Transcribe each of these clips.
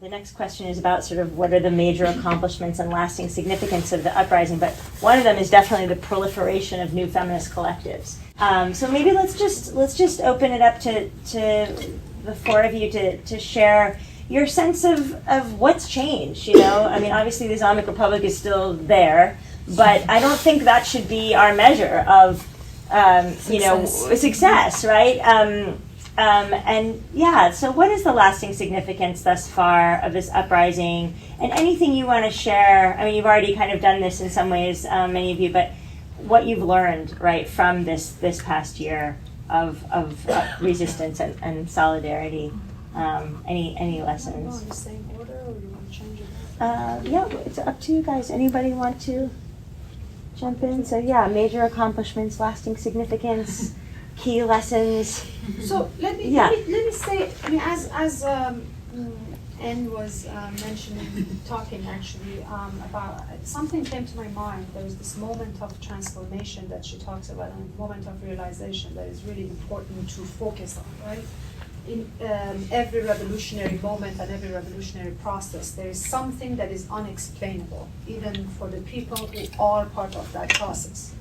The next question is about sort of what are the major accomplishments and lasting significance of the uprising, but one of them is definitely the proliferation of new feminist collectives. So maybe let's just open it up to the four of you to share your sense of what's changed. You know, I mean, obviously the Islamic Republic is still there, but I don't think that should be our measure of success, right? And yeah, so what is the lasting significance thus far of this uprising? And anything you want to share? I mean, you've already kind of done this in some ways, many of you, but what you've learned, right, from this past year of resistance and solidarity. Any lessons? You want the same order, or you want to change it? Yeah, it's up to you guys. Anybody want to jump in? So yeah, major accomplishments, lasting significance, key lessons. So let me say, I mean, as Anne was talking actually about something came to my mind. There was this moment of transformation that she talks about, and a moment of realization that is really important to focus on, right? In every revolutionary moment and every revolutionary process, there is something that is unexplainable, even for the people who are part of that process.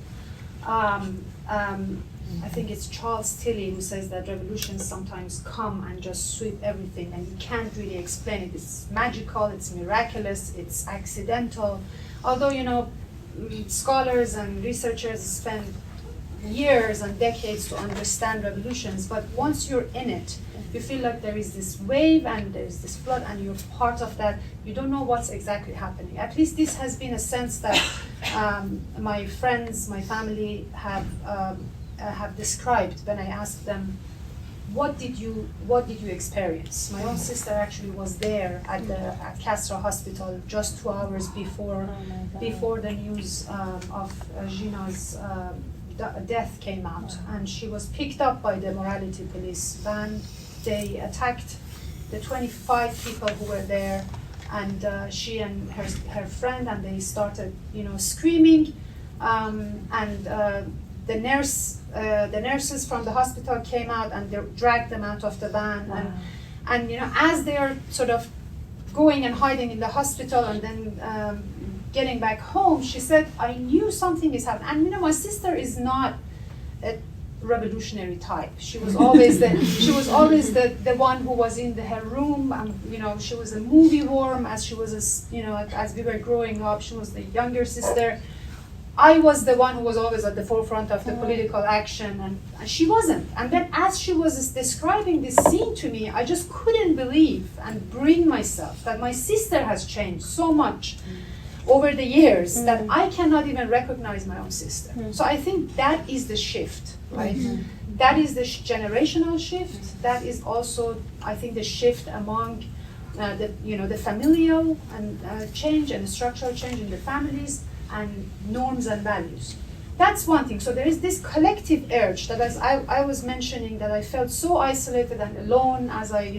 I think it's Charles Tilly who says that revolutions sometimes come and just sweep everything, and you can't really explain it. It's magical, it's miraculous, it's accidental. Although, you know, scholars and researchers spend years and decades to understand revolutions, but once you're in it, you feel like there is this wave and there's this flood and you're part of that. You don't know what's exactly happening. At least this has been a sense that my friends, my family have described when I asked them, what did you experience? My own sister actually was there at Kasra Hospital just 2 hours before the news of Gina's death came out, and she was picked up by the morality police van. They attacked the 25 people who were there, and she and her friend, and they started, screaming, and the nurses from the hospital came out and they dragged them out of the van. Wow. And as they are sort of going and hiding in the hospital and then getting back home, she said, I knew something is happening. And my sister is not a revolutionary type. She was always the one who was in her room, and she was a movie worm as she was as we were growing up. She was the younger sister. I was the one who was always at the forefront of the political action, and she wasn't. And then as she was describing this scene to me, I just couldn't believe and bring myself that my sister has changed so much over the years that I cannot even recognize my own sister. So I think that is the shift, right? That is the generational shift. That is also, I think, the shift among the familial and change and the structural change in the families and norms and values. That's one thing. So there is this collective urge that, as I was mentioning, that I felt so isolated and alone as I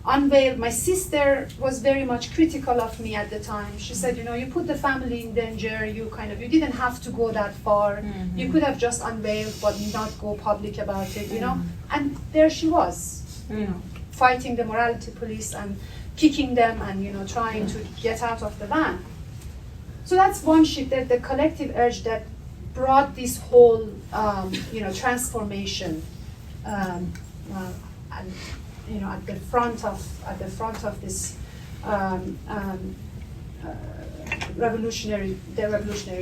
unveiled. My sister was very much critical of me at the time. She said, you put the family in danger, you didn't have to go that far. You could have just unveiled but not go public about it, And there she was, fighting the morality police and kicking them and, trying to get out of the van. So that's one shift, the collective urge that brought this whole, transformation, and at the front of this revolutionary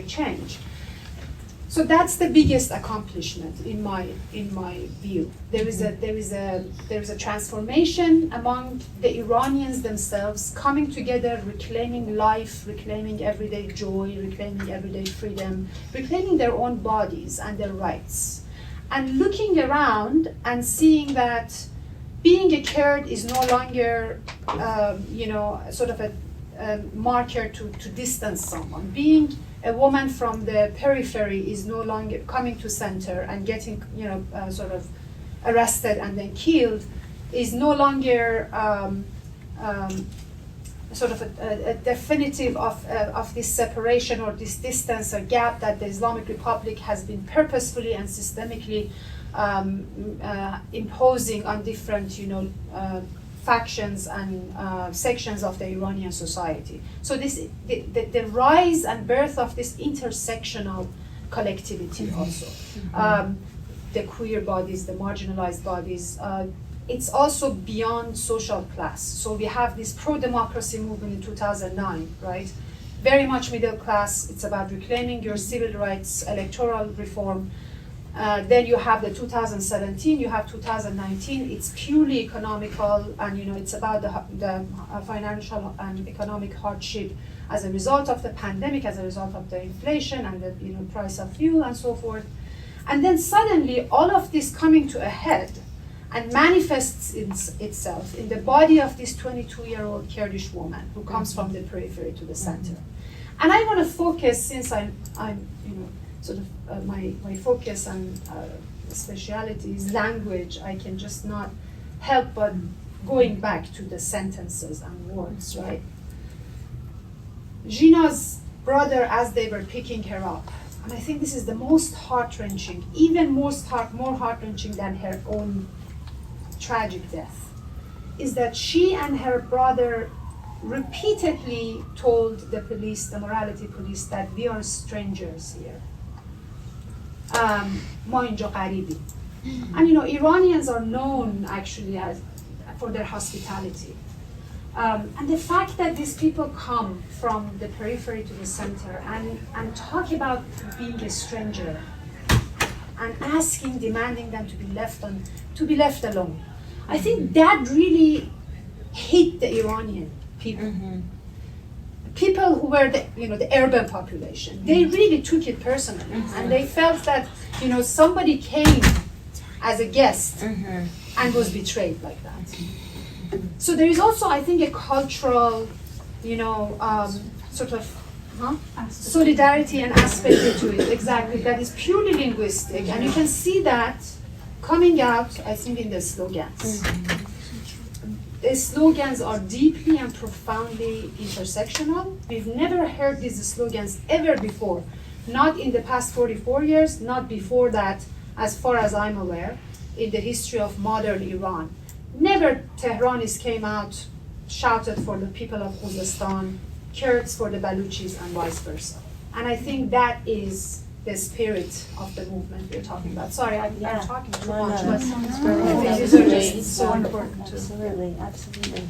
change. So that's the biggest accomplishment in my view. There is a transformation among the Iranians themselves, coming together, reclaiming life, reclaiming everyday joy, reclaiming everyday freedom, reclaiming their own bodies and their rights, and looking around and seeing that being a Kurd is no longer, sort of a marker to distance someone. Being a woman from the periphery is no longer coming to center and getting, sort of arrested and then killed, is no longer sort of a definitive of this separation or this distance or gap that the Islamic Republic has been purposefully and systemically imposing on different, factions and sections of the Iranian society. So the rise and birth of this intersectional collectivity also. The queer bodies, the marginalized bodies, it's also beyond social class. So we have this pro-democracy movement in 2009, right? Very much middle class. It's about reclaiming your civil rights, electoral reform. Then you have the 2017, you have 2019. It's purely economical, and it's about the financial and economic hardship as a result of the pandemic, as a result of the inflation and the price of fuel and so forth. And then suddenly, all of this coming to a head and manifests itself in the body of this 22-year-old Kurdish woman who comes from the periphery to the center. And I want to focus, since I'm sort of my focus and speciality is language, I can just not help but going back to the sentences and words, right? Gina's brother, as they were picking her up, and I think this is the most heart-wrenching, even more heart-wrenching than her own tragic death, is that she and her brother repeatedly told the police, the morality police, that we are strangers here. ما اینجا غریبیم. And Iranians are known actually for their hospitality. And the fact that these people come from the periphery to the center and talk about being a stranger and asking, demanding them to be left alone. I think that really hit the Iranian people. People who were the urban population. They really took it personally, and they felt that somebody came as a guest and was betrayed like that. So there is also, I think, a cultural, sort of solidarity and aspect to it. Exactly, that is purely linguistic, and you can see that coming out, I think, in the slogans. The slogans are deeply and profoundly intersectional. We've never heard these slogans ever before, not in the past 44 years, not before that, as far as I'm aware, in the history of modern Iran. Never Tehranis came out, shouted for the people of Khuzestan, Kurds for the Baluchis, and vice versa. And I think that is the spirit of the movement we're talking about. Sorry, I'm talking too much, but these are just so important too. Absolutely.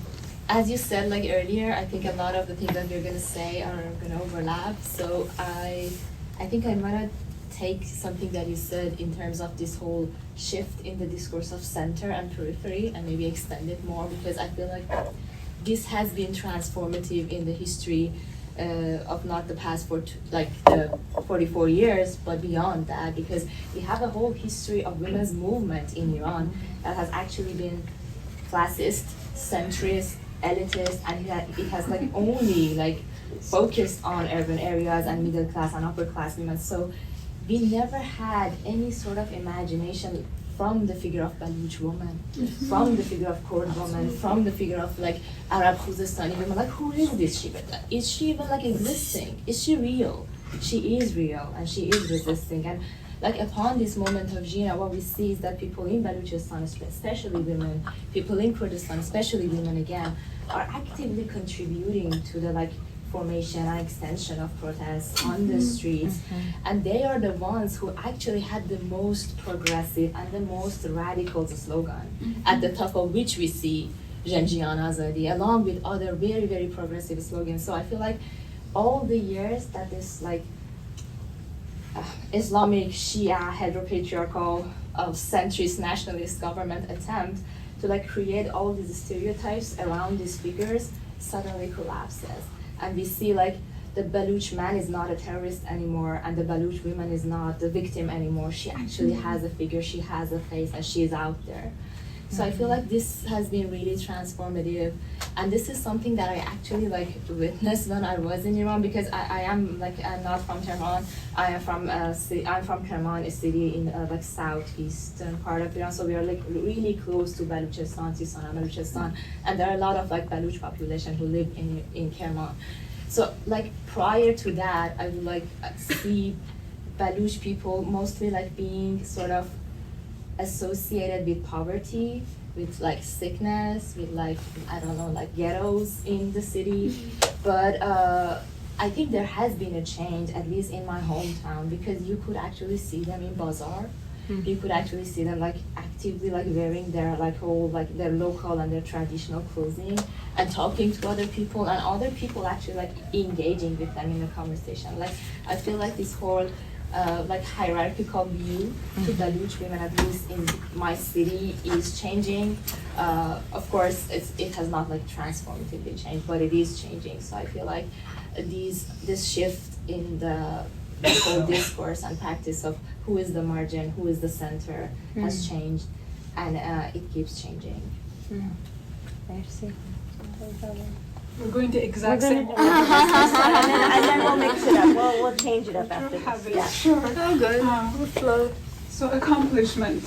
As you said earlier, I think a lot of the things that we're going to say are going to overlap. So I think I want to take something that you said in terms of this whole shift in the discourse of center and periphery and maybe extend it more, because I feel like this has been transformative in the history of not the past the 44 years, but beyond that, because we have a whole history of women's movement in Iran that has actually been classist, centrist, elitist, and it has only focused on urban areas and middle class and upper class women. So we never had any sort of imagination from the figure of Baluch woman, from the figure of Kurd woman, from the figure of Arab Khuzestani women. Who is this Shibata? Is she even existing? Is she real? She is real, and she is resisting. And upon this moment of Gina, what we see is that people in Baluchistan, especially women, people in Kurdistan, especially women again, are actively contributing to the formation and extension of protests on the streets. And they are the ones who actually had the most progressive and the most radical slogan, at the top of which we see Janjian Azadi, along with other very, very progressive slogans. So I feel all the years that this Islamic Shia heteropatriarchal centrist nationalist government attempt to create all these stereotypes around these figures suddenly collapses. And we see the Baluch man is not a terrorist anymore, and the Baluch woman is not the victim anymore. She actually has a figure, she has a face, and she is out there. So I feel this has been really transformative, and this is something that I actually witnessed when I was in Iran, because I am I'm not from Tehran. I'm from Kerman, a city in southeastern part of Iran. So we are really close to Baluchistan, Sistan and Baluchistan, and there are a lot of Baluch population who live in Kerman. So prior to that, I would see Baluch people mostly being sort of associated with poverty with like sickness, with like, I don't know, like ghettos in the city. But I think there has been a change, at least in my hometown, because you could actually see them in bazaar. You could actually see them like actively like wearing their like whole like their local and their traditional clothing and talking to other people, and other people actually like engaging with them in a conversation. Like I feel like this whole like hierarchical view to Daluch women, at least in my city, is changing. Of course, it has not like transformatively changed, but it is changing. So I feel like this shift in the whole discourse and practice of who is the margin, who is the center, has changed, and it keeps changing. Merci. We're going to We're exact gonna same do order. and then we'll mix it up. We'll change it up after Have this. it. Yeah. Sure. Oh, good. Flow. So accomplishment.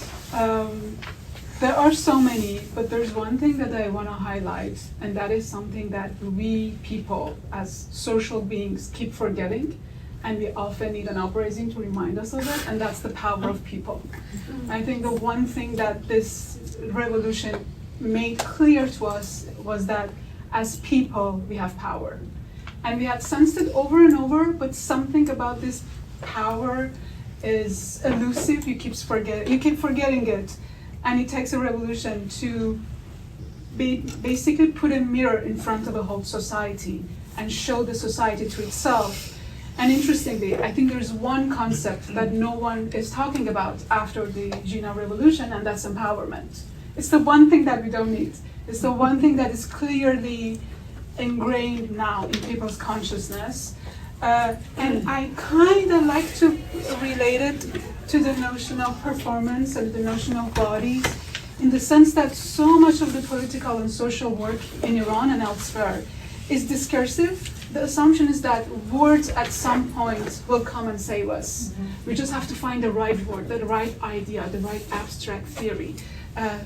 There are so many, but there's one thing that I want to highlight, and that is something that we people as social beings keep forgetting, and we often need an uprising to remind us of it, and that's the power of people. I think the one thing that this revolution made clear to us was that as people, we have power. And we had sensed it over and over, but something about this power is elusive. You keep forgetting it. And it takes a revolution to basically put a mirror in front of a whole society and show the society to itself. And interestingly, I think there's one concept that no one is talking about after the Gina Revolution, and that's empowerment. It's the one thing that we don't need. It's the one thing that is clearly ingrained now in people's consciousness. And I kind of like to relate it to the notion of performance and the notion of bodies, in the sense that so much of the political and social work in Iran and elsewhere is discursive. The assumption is that words at some point will come and save us. We just have to find the right word, the right idea, the right abstract theory,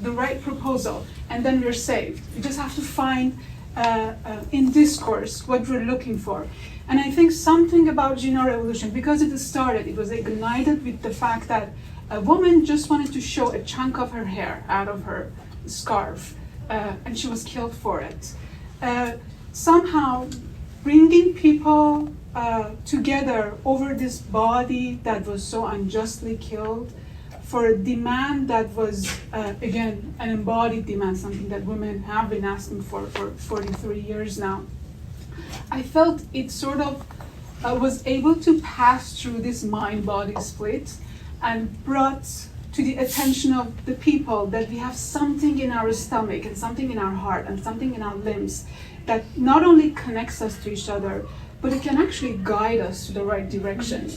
the right proposal, and then we're saved. We just have to find in discourse what we're looking for. And I think something about Gina Revolution, because it was ignited with the fact that a woman just wanted to show a chunk of her hair out of her scarf, and she was killed for it. Somehow bringing people together over this body that was so unjustly killed, for a demand that was, again, an embodied demand, something that women have been asking for 43 years now. I felt it sort of was able to pass through this mind-body split and brought to the attention of the people that we have something in our stomach and something in our heart and something in our limbs that not only connects us to each other, but it can actually guide us to the right direction.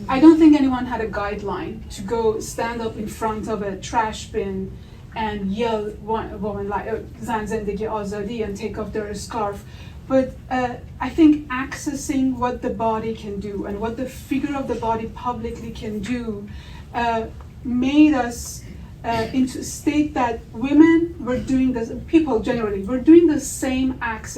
I don't think anyone had a guideline to go stand up in front of a trash bin and yell a woman like "Zan Zendegi Azadi" and take off their scarf. But I think accessing what the body can do and what the figure of the body publicly can do made us into a state that women were doing this, people generally were doing the same acts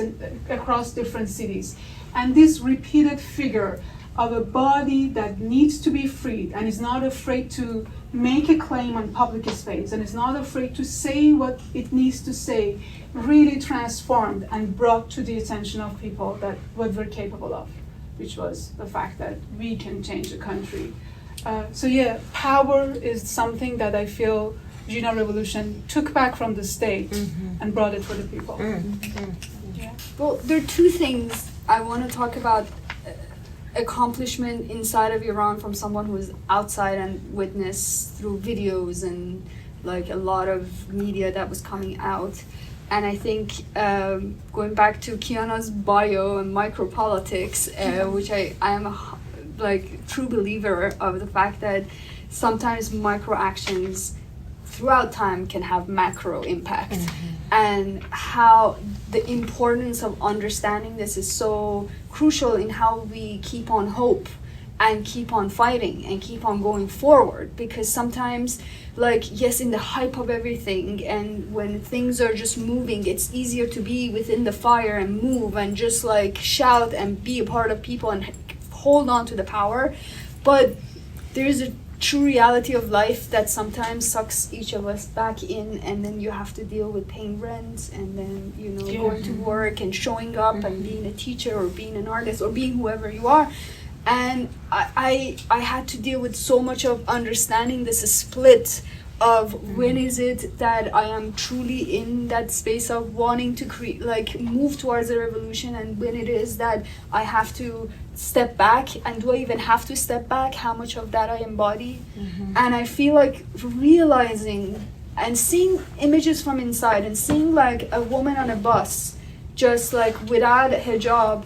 across different cities. And this repeated figure of a body that needs to be freed and is not afraid to make a claim on public space and is not afraid to say what it needs to say, really transformed and brought to the attention of people that what we're capable of, which was the fact that we can change the country. So yeah, power is something that I feel Gina Revolution took back from the state and brought it for the people. Yeah. Well, there are two things I want to talk about. Accomplishment inside of Iran from someone who is outside and witnessed through videos and like a lot of media that was coming out. And I think going back to Kiana's bio and micropolitics, which I am a true believer of the fact that sometimes micro actions throughout time can have macro impact, and how the importance of understanding this is so crucial in how we keep on hope and keep on fighting and keep on going forward. Because sometimes, yes, in the hype of everything and when things are just moving, it's easier to be within the fire and move and just shout and be a part of people and hold on to the power. But there's a true reality of life that sometimes sucks each of us back in, and then you have to deal with paying rent, and then going to work and showing up and being a teacher or being an artist or being whoever you are. And I had to deal with so much of understanding this split of when is it that I am truly in that space of wanting to create, like, move towards a revolution, and when it is that I have to step back, and do I even have to step back, how much of that I embody. And I feel like realizing and seeing images from inside, and seeing like a woman on a bus just like without a hijab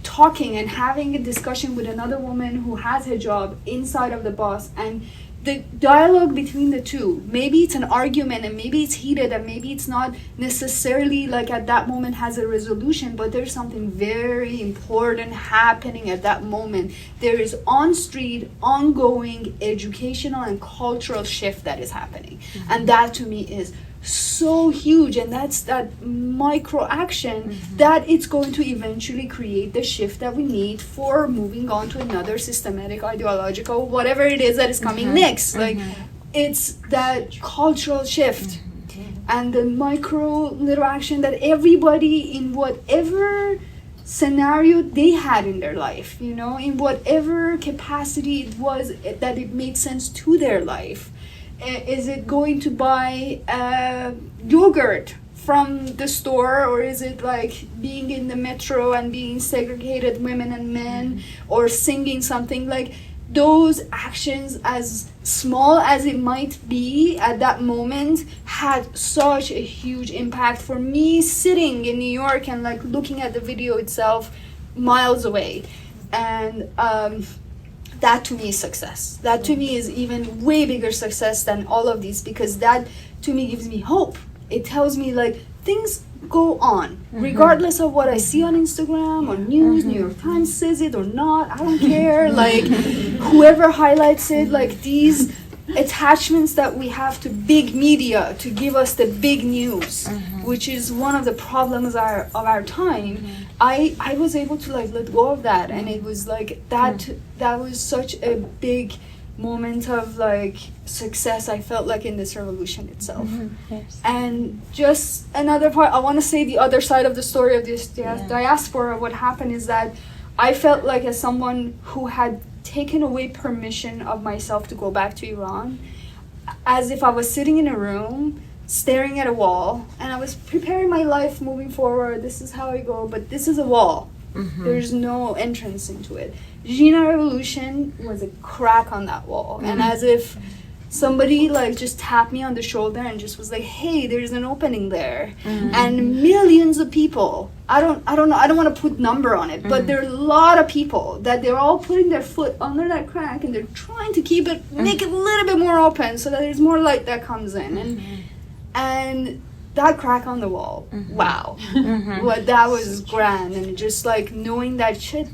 talking and having a discussion with another woman who has hijab inside of the bus, and the dialogue between the two, maybe it's an argument and maybe it's heated and maybe it's not necessarily like at that moment has a resolution, but there's something very important happening at that moment. There is on street ongoing educational and cultural shift that is happening, and that to me is so huge, and that's that micro action that it's going to eventually create the shift that we need for moving on to another systematic, ideological, whatever it is that is coming next. Like, it's that cultural shift and the micro little action that everybody in whatever scenario they had in their life, in whatever capacity it was that it made sense to their life. Is it going to buy yogurt from the store, or is it like being in the metro and being segregated women and men, or singing something? Like, those actions, as small as it might be at that moment, had such a huge impact for me sitting in New York and like looking at the video itself miles away. And that to me is success. That to me is even way bigger success than all of these, because that to me gives me hope. It tells me like things go on regardless of what I see on Instagram or news. New York Times says it or not, I don't care. Like, whoever highlights it, like these attachments that we have to big media to give us the big news, which is one of the problems of our time. I was able to like let go of that, and it was like that was such a big moment of like success I felt like in this revolution itself. Yes. And just another part, I want to say the other side of the story of this diaspora. What happened is that I felt like, as someone who had taken away permission of myself to go back to Iran, as if I was sitting in a room staring at a wall, and I was preparing my life moving forward. This is how I go, but this is a wall. There's no entrance into it. Jina Revolution was a crack on that wall, and as if somebody like just tapped me on the shoulder and just was like, hey, there's an opening there. And millions of people, I don't know, I don't want to put number on it, but there are a lot of people that they're all putting their foot under that crack, and they're trying to keep it, make it a little bit more open so that there's more light that comes in. And that crack on the wall, wow. Well, that was grand. And just like knowing that shit,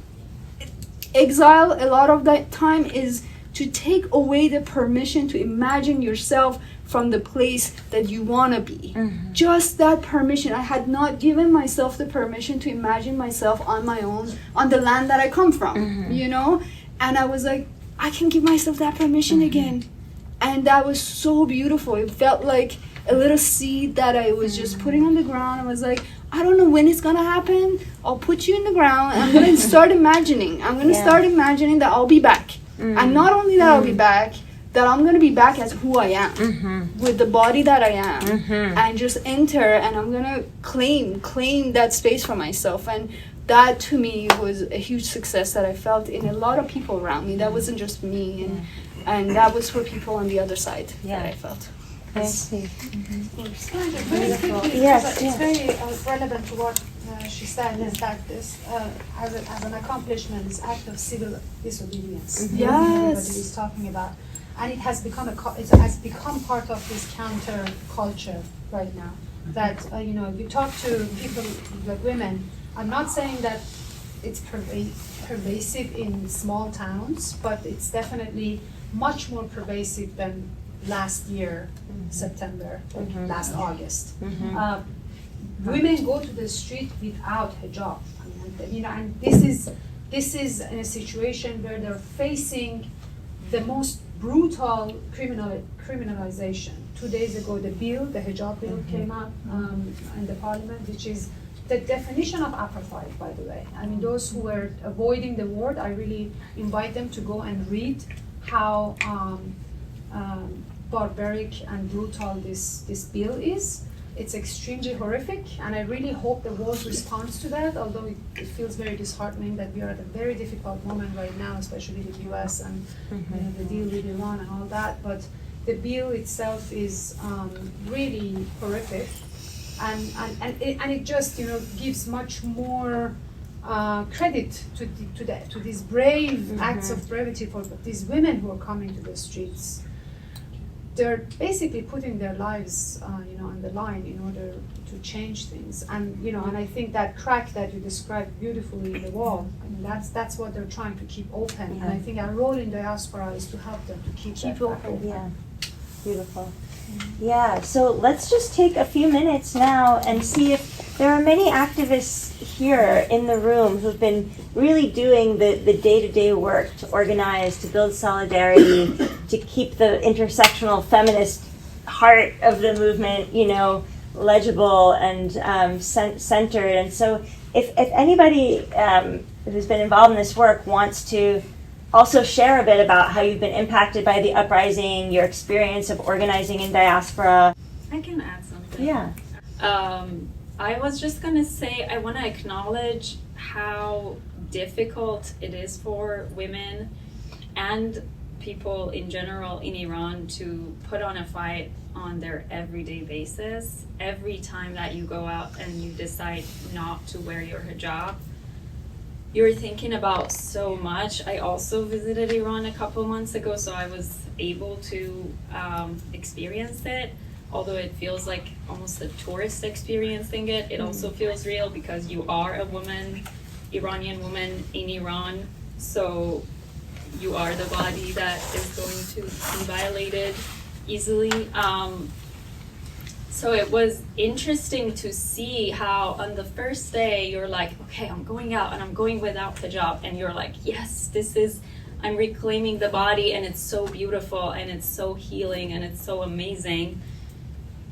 exile a lot of that time is to take away the permission to imagine yourself from the place that you want to be. Just that permission. I had not given myself the permission to imagine myself on my own, on the land that I come from, And I was like, I can give myself that permission again. And that was so beautiful. It felt like a little seed that I was just putting on the ground. I was like, I don't know when it's gonna happen. I'll put you in the ground, and I'm gonna start imagining. I'm gonna start imagining that I'll be back. And not only that I'll be back, that I'm gonna be back as who I am, with the body that I am, and just enter, and I'm gonna claim that space for myself. And that to me was a huge success that I felt in a lot of people around me. That wasn't just me, and that was for people on the other side that I felt. Yes. Very quickly, Yes, it's very relevant to what she said, is that this, as an accomplishment, this act of civil disobedience. Yes. Everybody is talking about, and it has become it has become part of this counter culture right now. That if you talk to people like women, I'm not saying that it's pervasive in small towns, but it's definitely much more pervasive than last year, September, or last August. Women go to the street without hijab. And this is in a situation where they're facing the most brutal criminalization. 2 days ago, the hijab bill came up in the parliament, which is the definition of apartheid, by the way. I mean, those who were avoiding the word, I really invite them to go and read how barbaric and brutal this bill is. It's extremely horrific, and I really hope the world responds to that, although it feels very disheartening that we are at a very difficult moment right now, especially the US and the deal with Iran and all that. But the bill itself is really horrific, and it just gives much more credit to these brave acts of bravery for these women who are coming to the streets. They're basically putting their lives, on the line in order to change things. And and I think that crack that you described beautifully in the wall, I mean, that's what they're trying to keep open. And I think our role in diaspora is to help them to keep that crack open. Yeah, beautiful. Yeah, so let's just take a few minutes now and see if there are many activists here in the room who've been really doing the day-to-day work to organize, to build solidarity, to keep the intersectional feminist heart of the movement, legible and centered. And so if anybody who's been involved in this work wants to also share a bit about how you've been impacted by the uprising, your experience of organizing in diaspora. I can add something. Yeah. I was just gonna say, I wanna acknowledge how difficult it is for women and people in general in Iran to put on a fight on their everyday basis. Every time that you go out and you decide not to wear your hijab, you're thinking about so much. I also visited Iran a couple months ago, so I was able to experience it. Although it feels like almost a tourist experiencing it, it also feels real because you are a woman, Iranian woman in Iran, so you are the body that is going to be violated easily. So it was interesting to see how on the first day you're like, okay, I'm going out and I'm going without hijab, and you're like, yes, I'm reclaiming the body, and it's so beautiful and it's so healing and it's so amazing.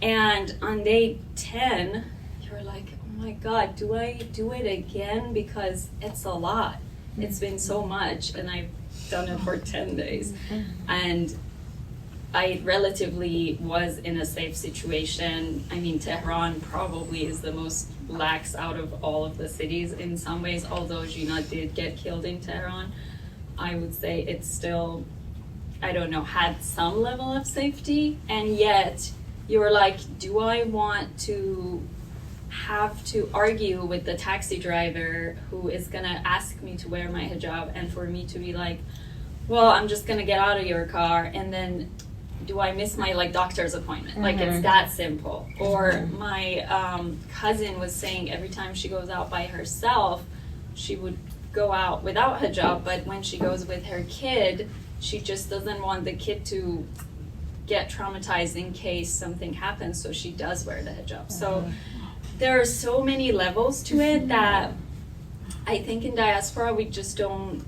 And on day 10, you're like, oh my God, do I do it again? Because it's a lot. It's been so much, and I've done it for 10 days. And I relatively was in a safe situation. I mean, Tehran probably is the most lax out of all of the cities in some ways, although Gina did get killed in Tehran. I would say it's still, I don't know, had some level of safety, and yet you're like, do I want to have to argue with the taxi driver who is gonna ask me to wear my hijab, and for me to be like, well, I'm just gonna get out of your car, and then do I miss my doctor's appointment? Like, it's that simple. Or my cousin was saying every time she goes out by herself, she would go out without hijab, but when she goes with her kid, she just doesn't want the kid to get traumatized in case something happens, so she does wear the hijab. So there are so many levels to it that I think in diaspora we just don't,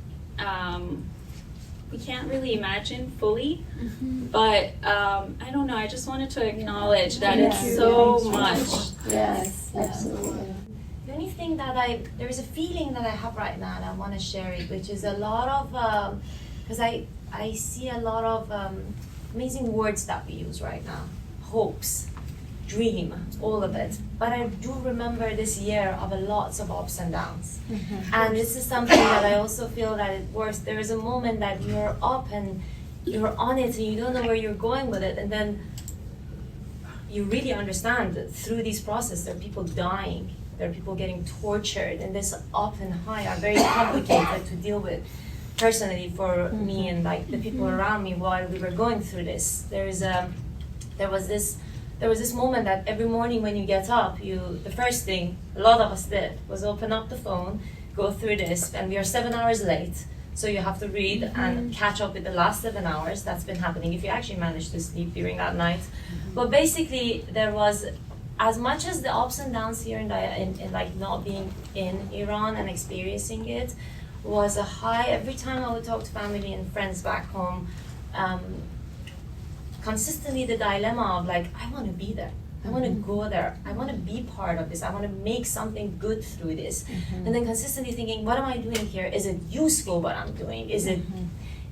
we can't really imagine fully. But I don't know, I just wanted to acknowledge that it's so much. Yes, absolutely. The only thing that there is a feeling that I have right now, and I want to share it, which is a lot of, because I see a lot of amazing words that we use right now. Hopes, dream, all of it. But I do remember this year of lots of ups and downs. And this is something that I also feel that it works. There is a moment that you're up and you're on it and you don't know where you're going with it. And then you really understand that through this process there are people dying, there are people getting tortured, and this up and high are very complicated to deal with. Personally, for me and the people around me while we were going through this, there was this moment that every morning when you get up, the first thing a lot of us did was open up the phone, go through this, and we are 7 hours late, so you have to read and catch up with the last 7 hours. That's been happening if you actually manage to sleep during that night. But basically, there was, as much as the ups and downs here in not being in Iran and experiencing it, was a high. Every time I would talk to family and friends back home, consistently the dilemma of like, I want to be there. I want to go there. I want to be part of this. I want to make something good through this. And then consistently thinking, what am I doing here? Is it useful what I'm doing? Is it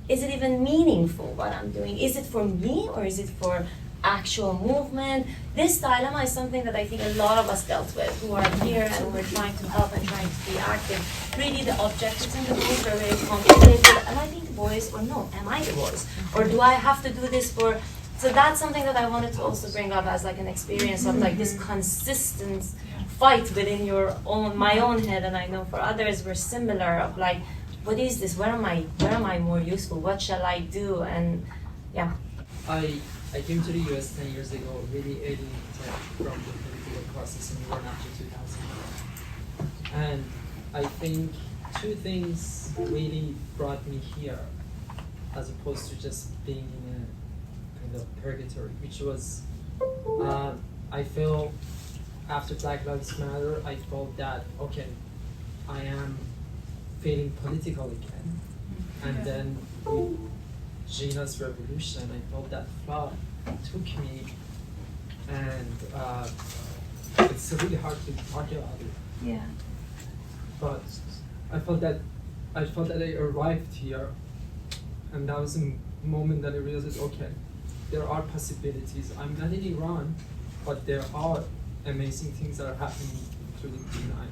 even meaningful what I'm doing? Is it for me or is it for actual movement? This dilemma is something that I think a lot of us dealt with who are here and we're trying to help and trying to be active. Really the objectives and the goals are very complicated. Am I being the voice or no? Am I the voice? Or do I have to do this for... So that's something that I wanted to also bring up as like an experience of like this consistent fight within my own head, and I know for others we're similar of like, what is this? Where am I more useful? What shall I do? And yeah. I came to the US 10 years ago, really alienated from the political process in Iran after 2000. And I think two things really brought me here, as opposed to just being in a kind of purgatory, which was, I feel after Black Lives Matter, I felt that, okay, I am feeling political again. And then with Gina's revolution, I felt that thought took me, and it's really hard to talk about it. Yeah. But I felt that I arrived here, and that was a moment that I realized, okay, there are possibilities. I'm not in Iran, but there are amazing things that are happening through the night.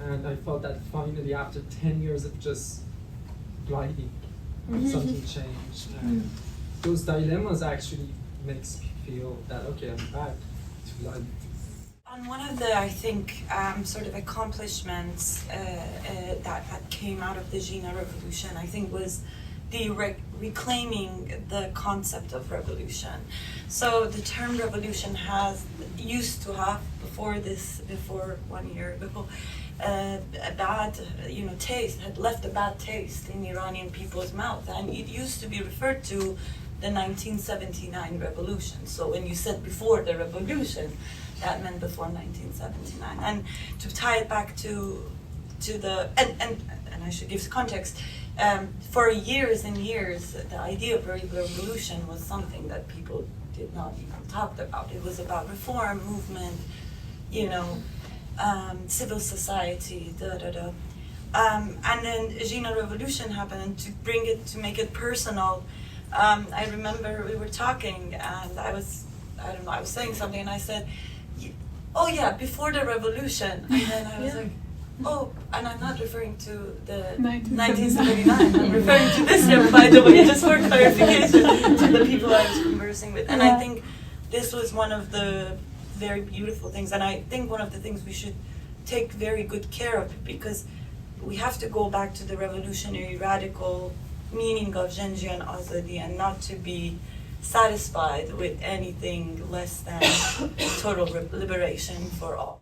And I felt that finally, after 10 years of just gliding, something changed. And those dilemmas actually makes me feel that, okay, I'm back to life. On one of the, I think, sort of accomplishments that came out of the Gina Revolution, I think, was the reclaiming the concept of revolution. So the term revolution used to have before 1 year ago, a bad, taste, had left a bad taste in Iranian people's mouth, and it used to be referred to the 1979 revolution. So when you said before the revolution, that meant before 1979. And to tie it back to the and I should give context. For years and years, the idea of a revolution was something that people did not even talk about. It was about reform, movement, civil society, and then Gina Revolution happened, and to make it personal. I remember we were talking, and I was saying something, and I said, "Oh yeah, before the revolution," and then I was like, "Oh," and I'm not referring to the 1979. I'm referring to this year, by the way, just for clarification to the people I was conversing with. And I think this was one of the very beautiful things, and I think one of the things we should take very good care of, because we have to go back to the revolutionary radical meaning of Janjian Azadi, and not to be satisfied with anything less than total liberation for all.